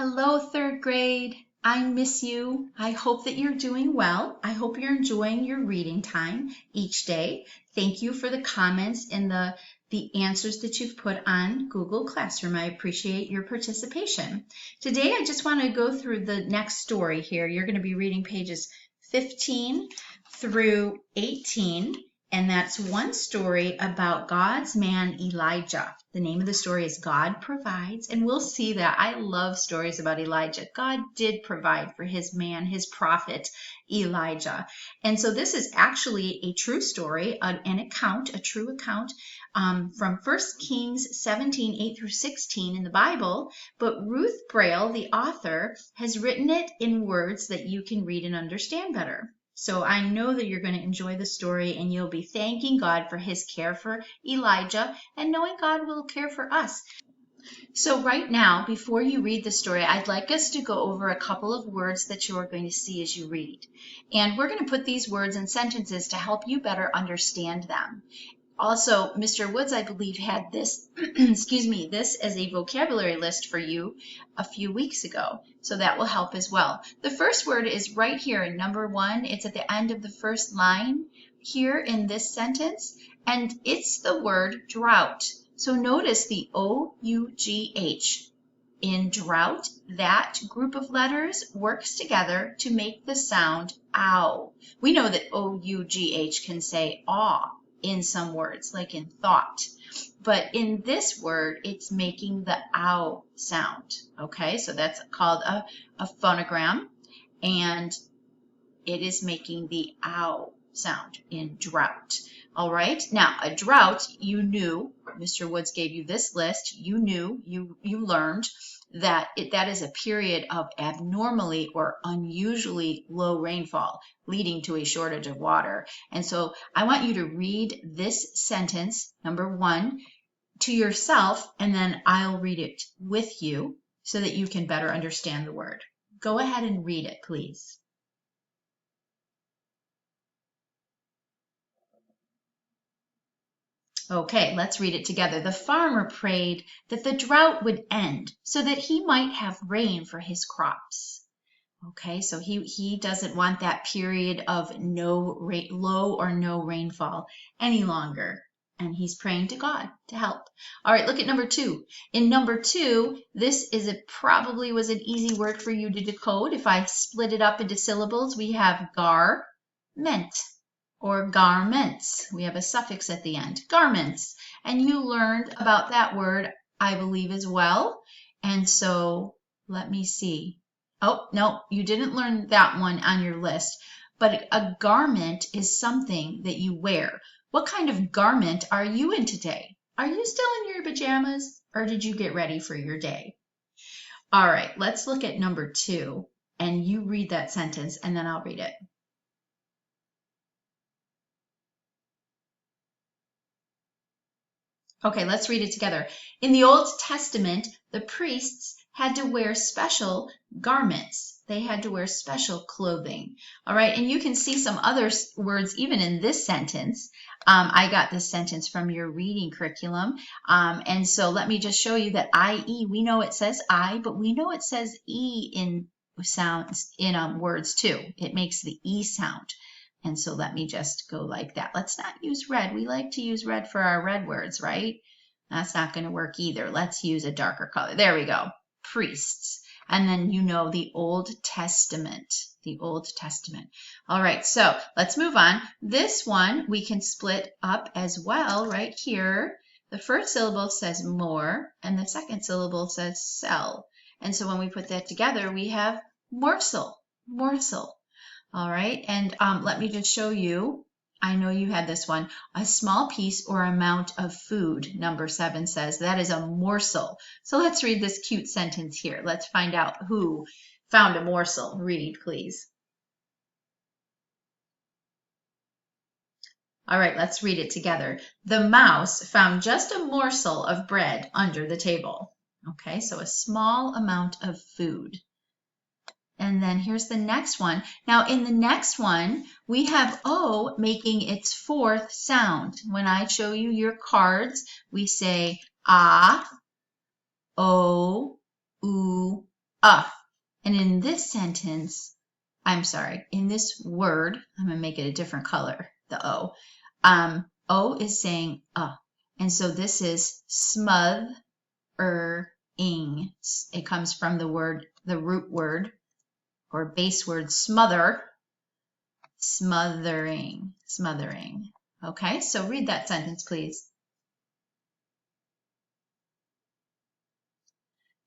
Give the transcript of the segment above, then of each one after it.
Hello, third grade. I miss you. I hope that you're doing well. I hope you're enjoying your reading time each day. Thank you for the comments and the answers that you've put on Google Classroom. I appreciate your participation. Today, I just want to go through the next story here. You're going to be reading pages 15 through 18. And that's one story about God's man Elijah. The name of the story is God Provides. And we'll see that. I love stories about Elijah. God did provide for his man, his prophet, Elijah. And so this is actually a true story, a true account from 1 Kings 17, 8 through 16 in the Bible. But Ruth Braille, the author, has written it in words that you can read and understand better. So I know that you're going to enjoy the story and you'll be thanking God for his care for Elijah and knowing God will care for us. So right now, before you read the story, I'd like us to go over a couple of words that you are going to see as you read. And we're going to put these words in sentences to help you better understand them. Also, Mr. Woods, I believe, had this, this as a vocabulary list for you a few weeks ago. So that will help as well. The first word is right here in number 1. It's at the end of the first line here in this sentence. And it's the word drought. So notice the O-U-G-H. In drought, that group of letters works together to make the sound ow. We know that O-U-G-H can say aw in some words, like in thought. But in this word, it's making the ow sound. Okay, so that's called a phonogram, and it is making the ow sound in drought. All right, now a drought, you knew, Mr. Woods gave you this list, you knew, you learned that that is a period of abnormally or unusually low rainfall, leading to a shortage of water. And so I want you to read this sentence, number 1, to yourself, and then I'll read it with you so that you can better understand the word. Go ahead and read it, please. Okay, let's read it together. The farmer prayed that the drought would end so that he might have rain for his crops. Okay, so he doesn't want that period of low or no rainfall any longer. And he's praying to God to help. All right, look at number 2. In number 2, this is probably was an easy word for you to decode. If I split it up into syllables, we have gar-ment. Or garments. We have a suffix at the end. Garments. And you learned about that word, I believe, as well. And so let me see. Oh, no, you didn't learn that one on your list. But a garment is something that you wear. What kind of garment are you in today? Are you still in your pajamas? Or did you get ready for your day? All right, let's look at number 2. And you read that sentence, and then I'll read it. Okay, let's read it together. In the Old Testament, the priests had to wear special garments. They had to wear special clothing. All right, and you can see some other words even in this sentence. I got this sentence from your reading curriculum. And so let me just show you that I-E, we know it says I, but we know it says E in sounds in words too. It makes the E sound. And so let me just go like that. Let's not use red. We like to use red for our red words, right? That's not going to work either. Let's use a darker color. There we go. Priests. And then you know the Old Testament. The Old Testament. All right, so let's move on. This one we can split up as well right here. The first syllable says more, and the second syllable says sell. And so when we put that together, we have morsel. Morsel. All right, and let me just show you. I know you had this one. A small piece or amount of food, number 7 says. That is a morsel. So let's read this cute sentence here. Let's find out who found a morsel. Read, please. All right, let's read it together. The mouse found just a morsel of bread under the table. Okay, so a small amount of food. And then here's the next one. Now in the next one, we have O making its 4th sound. When I show you your cards, we say A, O, U, And in this sentence, in this word, I'm going to make it a different color, the O. O is saying and so this is smothering. It comes from the root word or base word smother, smothering. Okay, so read that sentence, please.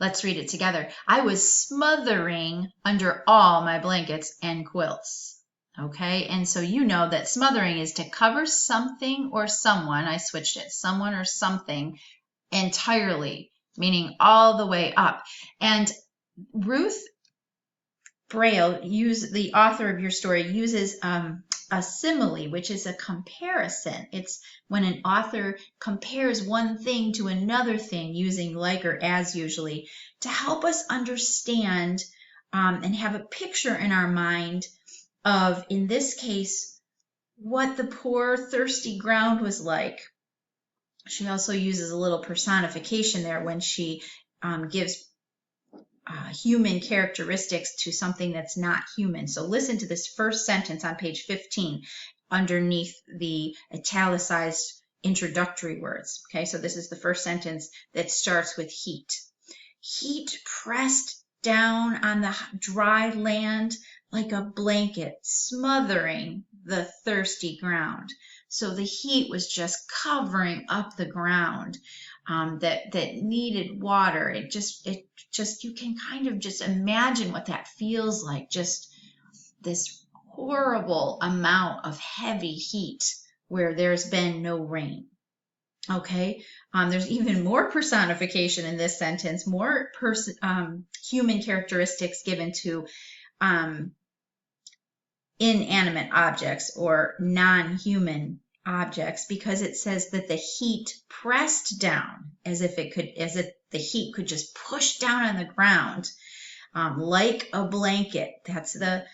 Let's read it together. I was smothering under all my blankets and quilts. Okay, and so you know that smothering is to cover something or someone. I switched it, someone or something entirely, meaning all the way up. And Ruth Braille, the author of your story, uses a simile, which is a comparison. It's when an author compares one thing to another thing using like or as usually to help us understand and have a picture in our mind of, in this case, what the poor thirsty ground was like. She also uses a little personification there when she gives human characteristics to something that's not human. So listen to this first sentence on page 15 underneath the italicized introductory words. Okay, so this is the first sentence that starts with heat. Heat pressed down on the dry land like a blanket, smothering the thirsty ground. So the heat was just covering up the ground that needed water. It just you can kind of just imagine what that feels like. Just this horrible amount of heavy heat where there's been no rain. Okay, there's even more personification in this sentence, more human characteristics given to inanimate objects or non-human objects, because it says that the heat pressed down as if the heat could just push down on the ground like a blanket. That's the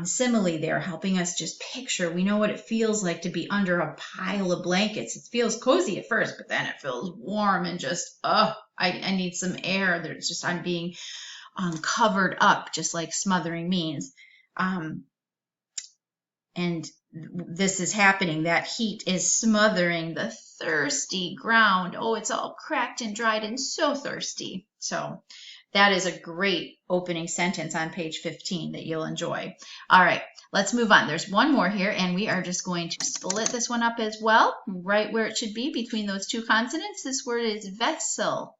simile there, helping us just picture. We know what it feels like to be under a pile of blankets. It feels cozy at first, but then it feels warm and just, I need some air. I'm being covered up, just like smothering means. And this is happening. That heat is smothering the thirsty ground. Oh, it's all cracked and dried and so thirsty. So that is a great opening sentence on page 15 that you'll enjoy. All right, let's move on. There's one more here, and we are just going to split this one up as well, right where it should be between those two consonants. This word is vessel.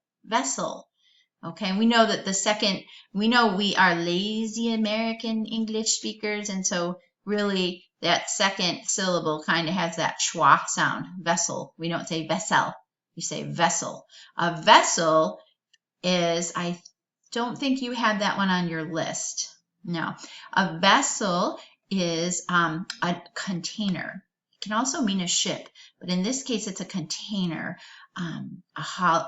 Okay, we know that we are lazy American English speakers, and so really that second syllable kind of has that schwa sound, vessel. We don't say vessel, we say vessel. A vessel is, I don't think you had that one on your list. No, a vessel is a container. It can also mean a ship, but in this case it's a container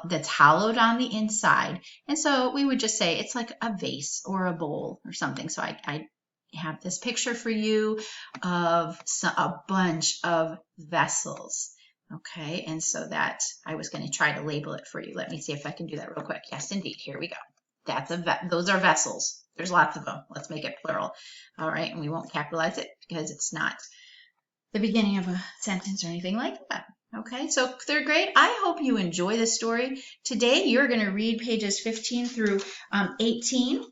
that's hollowed on the inside. And so we would just say it's like a vase or a bowl or something. So I have this picture for you of a bunch of vessels. Okay, and so that I was going to try to label it for you. Let me see if I can do that real quick. Yes, indeed. Here we go. Those are vessels. There's lots of them. Let's make it plural. All right, and we won't capitalize it because it's not the beginning of a sentence or anything like that. Okay, so third grade, I hope you enjoy this story. Today, you're going to read pages 15 through 18.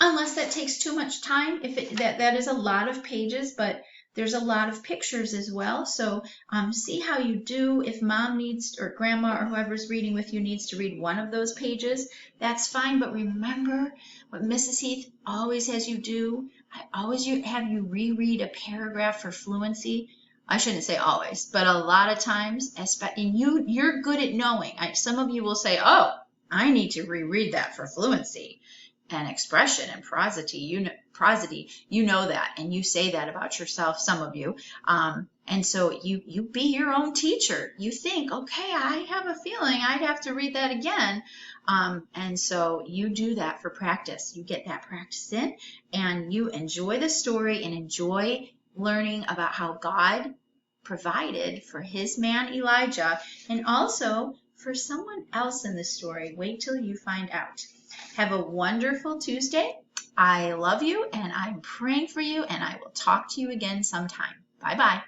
Unless that takes too much time. That is a lot of pages, but there's a lot of pictures as well. So see how you do. If mom needs, or grandma, or whoever's reading with you needs to read one of those pages, that's fine. But remember what Mrs. Heath always has you do. I always have you reread a paragraph for fluency. I shouldn't say always, but a lot of times, and you're good at knowing. Some of you will say, oh, I need to reread that for fluency and expression and prosody. You know that, and you say that about yourself, some of you. And so you be your own teacher. You think, okay, I have a feeling I'd have to read that again. And so you do that for practice. You get that practice in, and you enjoy the story and enjoy learning about how God provided for his man Elijah, and also for someone else in the story. Wait till you find out. Have a wonderful Tuesday. I love you and I'm praying for you, and I will talk to you again sometime. Bye-bye.